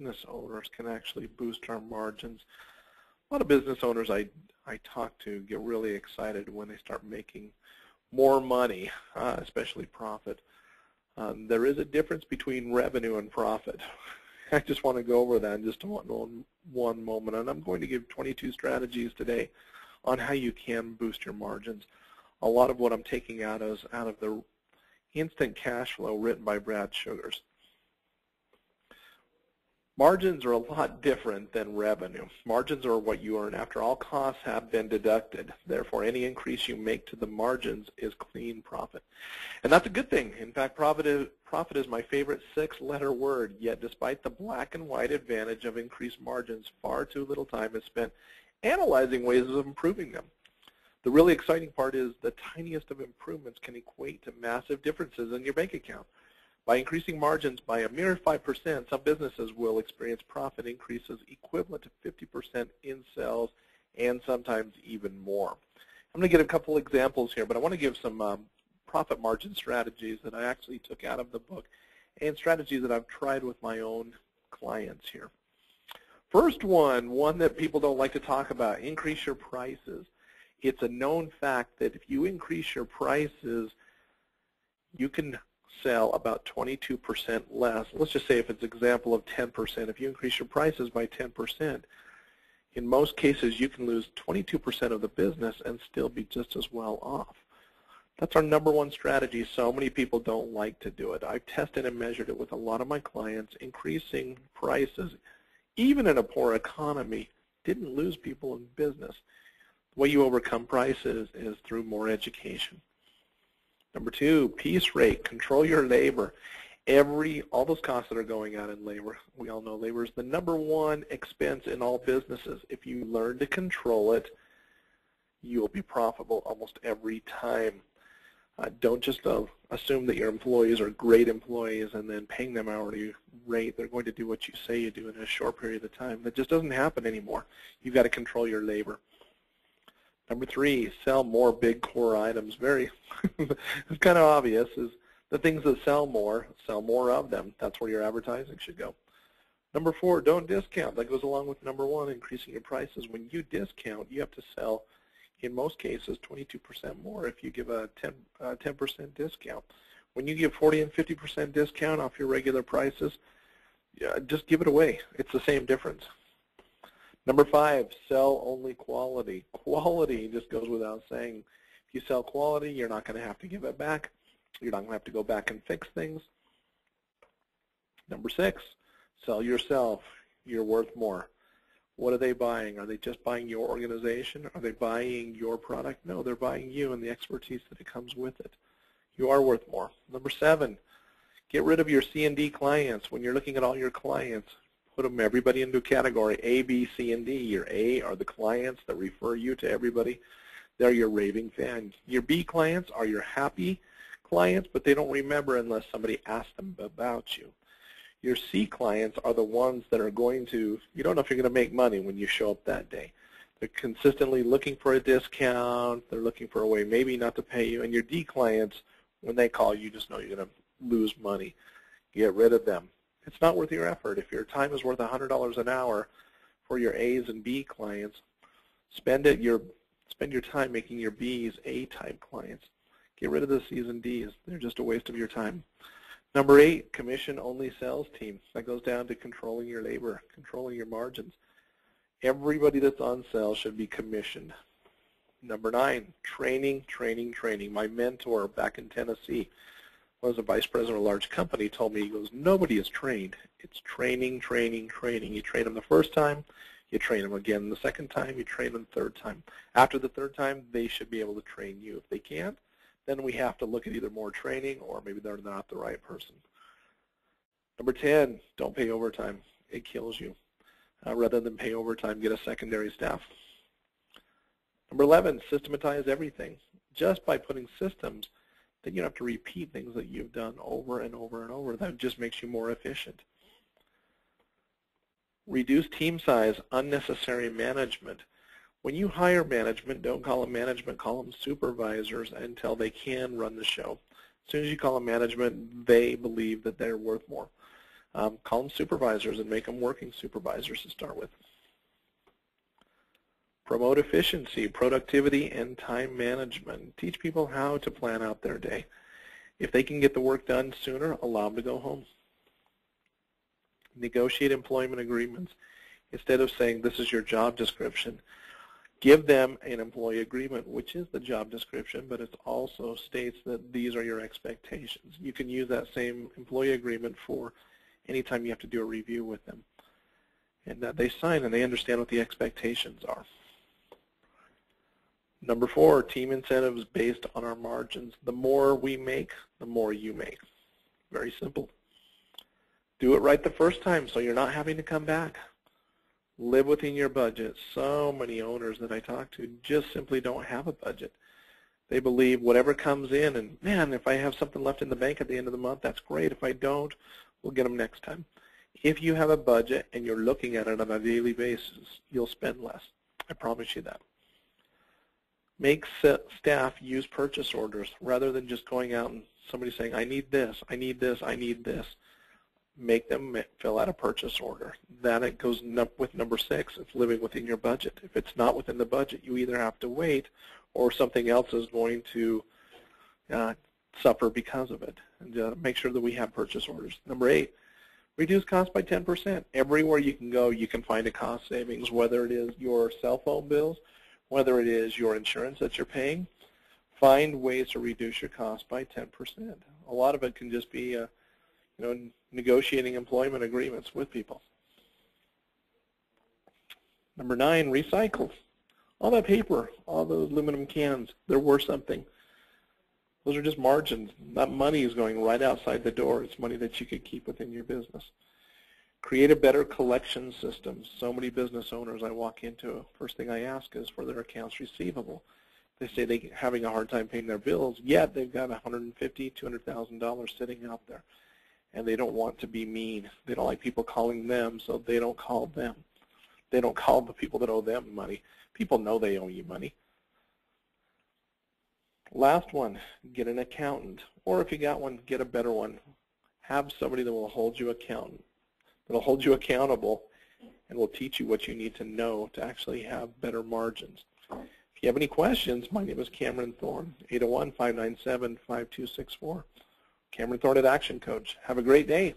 business owners can actually boost our margins. A lot of business owners I talk to get really excited when they start making more money, especially profit. There is a difference between revenue and profit. I just want to go over that in just one moment, and I'm going to give 22 strategies today on how you can boost your margins. A lot of what I'm taking out is out of the Instant Cash Flow written by Brad Sugars. Margins are a lot different than revenue. Margins are what you earn after all costs have been deducted. Therefore, any increase you make to the margins is clean profit. And that's a good thing. In fact, profit is my favorite 6-letter word, yet despite the black and white advantage of increased margins, far too little time is spent analyzing ways of improving them. The really exciting part is the tiniest of improvements can equate to massive differences in your bank account. By increasing margins by a mere 5%, some businesses will experience profit increases equivalent to 50% in sales and sometimes even more. I'm going to get a couple examples here, but I want to give some profit margin strategies that I actually took out of the book and strategies that I've tried with my own clients here. First one that people don't like to talk about, increase your prices. It's a known fact that if you increase your prices, you can sell about 22% less. Let's just say if it's an example of 10%. If you increase your prices by 10%, in most cases you can lose 22% of the business and still be just as well off. That's our number one strategy. So many people don't like to do it. I've tested and measured it with a lot of my clients. Increasing prices, even in a poor economy, didn't lose people in business. The way you overcome prices is through more education. Number 2, piece rate. Control your labor. All those costs that are going out in labor, we all know labor is the number one expense in all businesses. If you learn to control it, you'll be profitable almost every time. Don't just assume that your employees are great employees and then paying them hourly rate. They're going to do what you say you do in a short period of time. That just doesn't happen anymore. You've got to control your labor. Number 3, sell more big core items. It's kind of obvious, is the things that sell more of them. That's where your advertising should go. Number 4, don't discount. That goes along with number 1, increasing your prices. When you discount, you have to sell, in most cases, 22% more if you give a 10% discount. When you give 40 and 50% discount off your regular prices, just give it away. It's the same difference. Number 5, sell only quality. Quality just goes without saying. If you sell quality, you're not going to have to give it back. You're not going to have to go back and fix things. Number 6, sell yourself. You're worth more. What are they buying? Are they just buying your organization? Are they buying your product? No, they're buying you and the expertise that it comes with it. You are worth more. Number 7, get rid of your C&D clients. When you're looking at all your clients, put everybody into a category, A, B, C, and D. Your A are the clients that refer you to everybody. They're your raving fans. Your B clients are your happy clients, but they don't remember unless somebody asks them about you. Your C clients are the ones that are going to, you don't know if you're going to make money when you show up that day. They're consistently looking for a discount. They're looking for a way maybe not to pay you. And your D clients, when they call you, just know you're going to lose money. Get rid of them. It's not worth your effort. If your time is worth $100 an hour for your A's and B clients, spend your time making your B's A-type clients. Get rid of the C's and D's. They're just a waste of your time. Number 8, commission-only sales team. That goes down to controlling your labor, controlling your margins. Everybody that's on sale should be commissioned. Number 9, training, training, training. My mentor back in Tennessee was a vice president of a large company, told me, he goes, nobody is trained. It's training, training, training. You train them the first time, you train them again the second time, you train them the third time. After the third time, they should be able to train you. If they can't, then we have to look at either more training or maybe they're not the right person. Number 10, don't pay overtime. It kills you. Rather than pay overtime, get a secondary staff. Number 11, systematize everything. Just by putting systems, then you don't have to repeat things that you've done over and over and over. That just makes you more efficient. Reduce team size, unnecessary management. When you hire management, don't call them management, call them supervisors until they can run the show. As soon as you call them management, they believe that they're worth more. Call them supervisors and make them working supervisors to start with. Promote efficiency, productivity, and time management. Teach people how to plan out their day. If they can get the work done sooner, allow them to go home. Negotiate employment agreements. Instead of saying this is your job description, give them an employee agreement, which is the job description, but it also states that these are your expectations. You can use that same employee agreement for anytime you have to do a review with them. And that they sign and they understand what the expectations are. Number 4, team incentives based on our margins. The more we make, the more you make. Very simple. Do it right the first time so you're not having to come back. Live within your budget. So many owners that I talk to just simply don't have a budget. They believe whatever comes in, and man, if I have something left in the bank at the end of the month, that's great. If I don't, we'll get them next time. If you have a budget and you're looking at it on a daily basis, you'll spend less. I promise you that. Make staff use purchase orders rather than just going out and somebody saying, I need this, I need this, I need this. Make them fill out a purchase order. Then it goes with number 6, it's living within your budget. If it's not within the budget, you either have to wait or something else is going to suffer because of it. And make sure that we have purchase orders. Number 8, reduce costs by 10%. Everywhere you can go, you can find a cost savings, whether it is your cell phone bills, whether it is your insurance that you're paying. Find ways to reduce your costs by 10%. A lot of it can just be negotiating employment agreements with people. Number 9, recycle. All that paper, all those aluminum cans, they're worth something. Those are just margins. That money is going right outside the door. It's money that you could keep within your business. Create a better collection system. So many business owners I walk into, first thing I ask is for their accounts receivable. They say they're having a hard time paying their bills, yet they've got $150,000, $200,000 sitting out there. And they don't want to be mean. They don't like people calling them, so they don't call them. They don't call the people that owe them money. People know they owe you money. Last one, get an accountant. Or if you got one, get a better one. Have somebody that will hold you accountable, and will teach you what you need to know to actually have better margins. If you have any questions, my name is Cameron Thorne, 801-597-5264. Cameron Thorne at Action Coach. Have a great day.